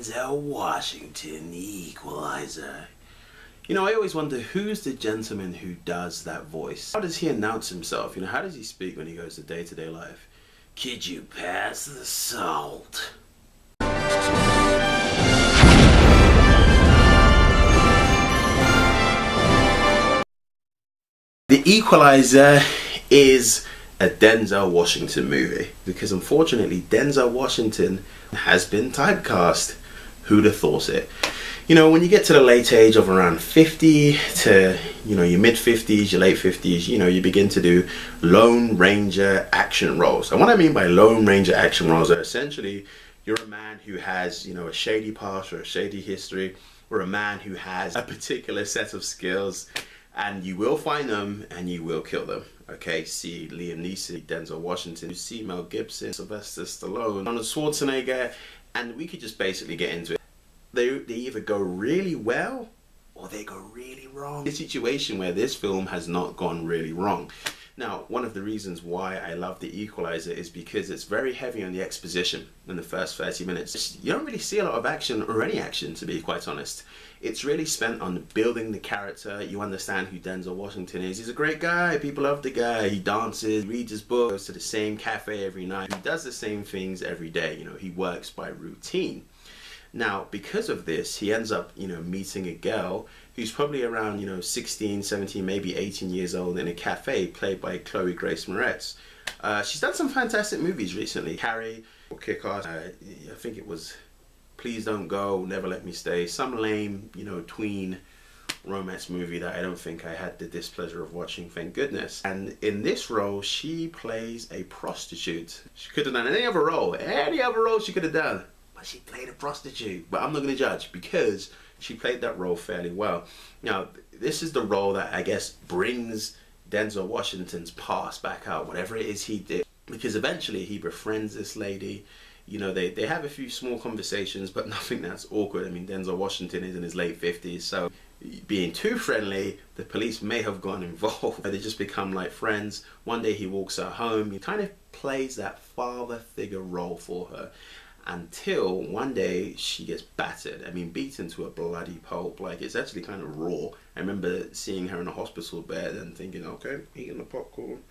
Denzel Washington, the Equalizer. You know, I always wonder, who's the gentleman who does that voice? How does he announce himself? You know, how does he speak when he goes to day-to-day life? Could you pass the salt? The Equalizer is a Denzel Washington movie because unfortunately Denzel Washington has been typecast. Who'd have thought it? You know, when you get to the late age of around 50 to, you know, your mid 50s, your late 50s, you know, you begin to do Lone Ranger action roles. And what I mean by Lone Ranger action roles are essentially you're a man who has, you know, a shady past or a shady history, or a man who has a particular set of skills, and you will find them and you will kill them. Okay, see Liam Neeson, Denzel Washington, you see Mel Gibson, Sylvester Stallone, Arnold Schwarzenegger, and we could just basically get into it. They either go really well or they go really wrong. A situation where this film has not gone really wrong. Now, one of the reasons why I love The Equalizer is because it's very heavy on the exposition in the first 30 minutes. You don't really see a lot of action, or any action, to be quite honest. It's really spent on building the character. You understand who Denzel Washington is. He's a great guy. People love the guy. He dances, reads his book, goes to the same cafe every night. He does the same things every day. You know, he works by routine. Now, because of this, he ends up, you know, meeting a girl who's probably around, you know, 16, 17, maybe 18 years old in a cafe, played by Chloe Grace Moretz. She's done some fantastic movies recently. Carrie, or Kick-Ass, I think it was Please Don't Go, Never Let Me Stay. Some lame, you know, tween romance movie that I don't think I had the displeasure of watching, thank goodness. And in this role, she plays a prostitute. She could have done any other role she could have done. She played a prostitute, but I'm not going to judge because she played that role fairly well. Now, this is the role that I guess brings Denzel Washington's past back out, whatever it is he did, because eventually he befriends this lady. You know, they have a few small conversations, but nothing that's awkward. I mean, Denzel Washington is in his late 50s, so being too friendly, the police may have gone involved. They just become like friends. One day he walks her home. He kind of plays that father figure role for her, until one day she gets battered. I mean, beaten to a bloody pulp. Like, it's actually kind of raw. I remember seeing her in a hospital bed and thinking, okay, eating the popcorn,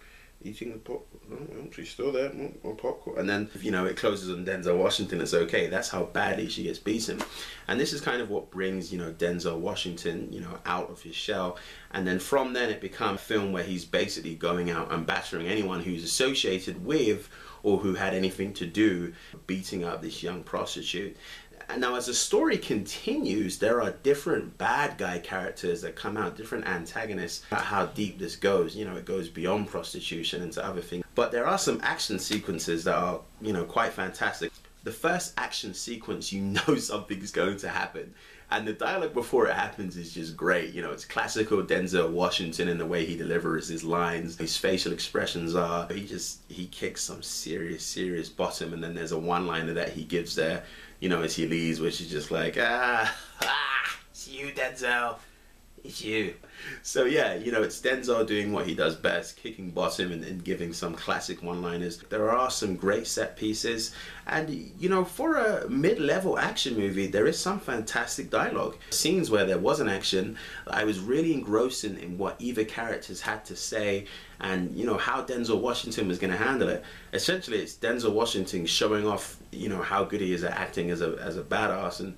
eating the popcorn, oh, she's still there, more popcorn. And then, you know, it closes on Denzel Washington. It's okay. That's how badly she gets beaten. And this is kind of what brings, you know, Denzel Washington, you know, out of his shell. And then from then it becomes a film where he's basically going out and battering anyone who's associated with or who had anything to do beating up this young prostitute. And now as the story continues, there are different bad guy characters that come out, different antagonists, about how deep this goes. You know, it goes beyond prostitution into other things. But there are some action sequences that are, you know, quite fantastic. The first action sequence, you know something's going to happen. And the dialogue before it happens is just great. You know, it's classical Denzel Washington in the way he delivers his lines. His facial expressions are, he kicks some serious bottom, and then there's a one-liner that he gives there, you know, as he leaves, which is just like, it's you, Denzel. It's you. So yeah, you know, it's Denzel doing what he does best, kicking bottom and giving some classic one-liners. There are some great set pieces, and you know, for a mid-level action movie, there is some fantastic dialogue. Scenes where there was an action, I was really engrossed in what either characters had to say, and you know, how Denzel Washington was going to handle it. Essentially, it's Denzel Washington showing off, you know, how good he is at acting as a badass and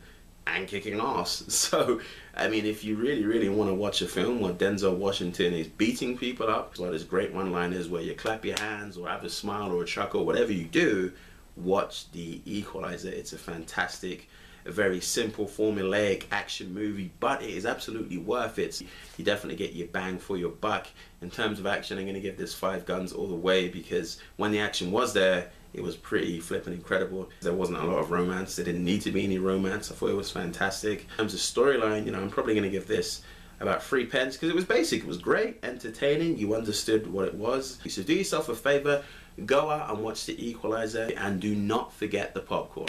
kicking ass. So, I mean, if you really want to watch a film where Denzel Washington is beating people up, well, there's great one-liners where you clap your hands or have a smile or a chuckle, whatever you do, watch The Equalizer. It's a fantastic, a very simple, formulaic action movie, but it is absolutely worth it. You definitely get your bang for your buck. In terms of action, I'm going to give this 5 guns all the way, because when the action was there, it was pretty flippin' incredible. There wasn't a lot of romance. There didn't need to be any romance. I thought it was fantastic. In terms of storyline, you know, I'm probably going to give this about 3 pence, because it was basic. It was great, entertaining. You understood what it was. So do yourself a favor, go out and watch The Equalizer, and do not forget the popcorn.